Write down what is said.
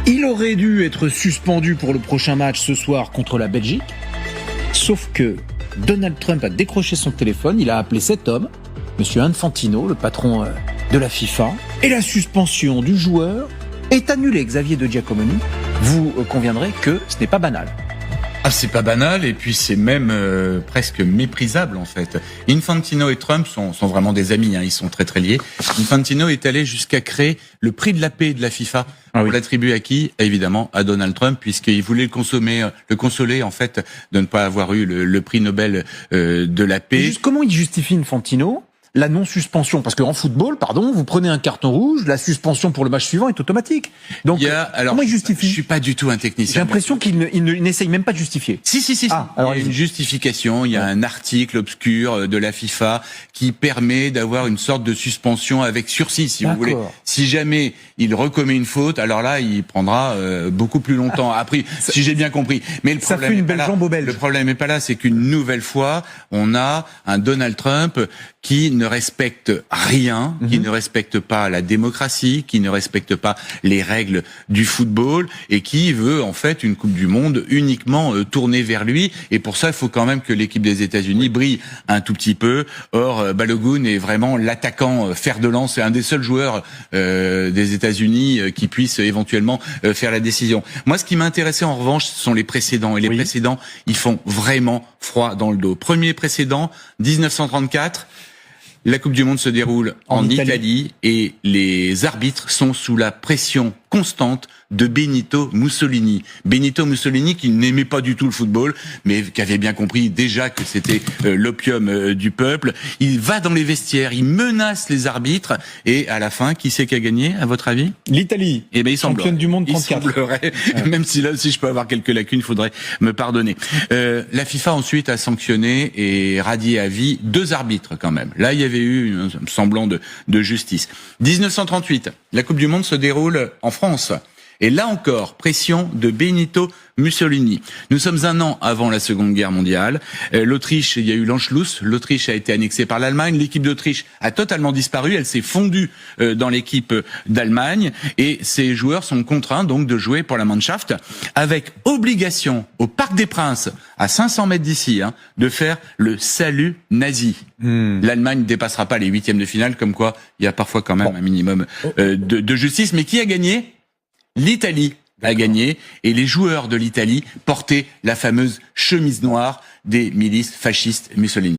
Il aurait dû être suspendu pour le prochain match ce soir contre la Belgique, sauf que Donald Trump a décroché son téléphone, il a appelé cet homme, Monsieur Infantino, le patron de la FIFA, et la suspension du joueur est annulée. Xavier de Giacomoni, vous conviendrez que ce n'est pas banal. Ah, c'est pas banal, et puis c'est même presque méprisable en fait. Infantino et Trump sont vraiment des amis, ils sont très très liés. Infantino est allé jusqu'à créer le prix de la paix de la FIFA. Pour l'attribuer à qui? Évidemment à Donald Trump, puisqu'il voulait le consoler en fait de ne pas avoir eu le prix Nobel de la paix. Juste comment il justifie Infantino la non-suspension? Parce qu'en football, vous prenez un carton rouge, la suspension pour le match suivant est automatique. Donc, comment il justifie? Je suis pas du tout un technicien. J'ai l'impression qu'il n'essaye même pas de justifier. Si. Alors il y a une justification, il y a un article obscur de la FIFA qui permet d'avoir une sorte de suspension avec sursis, si vous voulez. Si jamais il recommet une faute, alors là, il prendra beaucoup plus longtemps. Après, si j'ai bien compris. Mais le problème, ça fait une belle jambe au Belge. Le problème n'est pas là, c'est qu'une nouvelle fois, on a un Donald Trump qui ne respecte rien, qui ne respecte pas la démocratie, qui ne respecte pas les règles du football et qui veut en fait une Coupe du Monde uniquement tournée vers lui. Et pour ça, il faut quand même que l'équipe des États-Unis brille un tout petit peu. Or, Balogun est vraiment l'attaquant fer de lance, c'est un des seuls joueurs des États-Unis qui puisse éventuellement faire la décision. Moi, ce qui m'intéressait en revanche, ce sont les précédents. Et les précédents, ils font vraiment froid dans le dos. Premier précédent, 1934. La Coupe du Monde se déroule en Italie et les arbitres sont sous la pression constante de Benito Mussolini. Benito Mussolini qui n'aimait pas du tout le football, mais qui avait bien compris déjà que c'était l'opium du peuple. Il va dans les vestiaires, il menace les arbitres et à la fin, qui c'est qui a gagné à votre avis? L'Italie. Eh ben, championne du monde 34. Il semblerait, même si là aussi je peux avoir quelques lacunes, il faudrait me pardonner. La FIFA ensuite a sanctionné et radié à vie 2 arbitres quand même. Là, il y avait eu un semblant de justice. 1938, la Coupe du Monde se déroule en France. Et là encore, pression de Benito Mussolini. Nous sommes un an avant la Seconde Guerre mondiale. L'Autriche, il y a eu l'Anschluss. L'Autriche a été annexée par l'Allemagne. L'équipe d'Autriche a totalement disparu. Elle s'est fondue dans l'équipe d'Allemagne. Et ces joueurs sont contraints donc de jouer pour la Mannschaft avec obligation au Parc des Princes, à 500 mètres d'ici, de faire le salut nazi. L'Allemagne ne dépassera pas les 8e de finale, comme quoi il y a parfois quand même un minimum de justice. Mais qui a gagné? L'Italie a gagné et les joueurs de l'Italie portaient la fameuse chemise noire des milices fascistes Mussolini.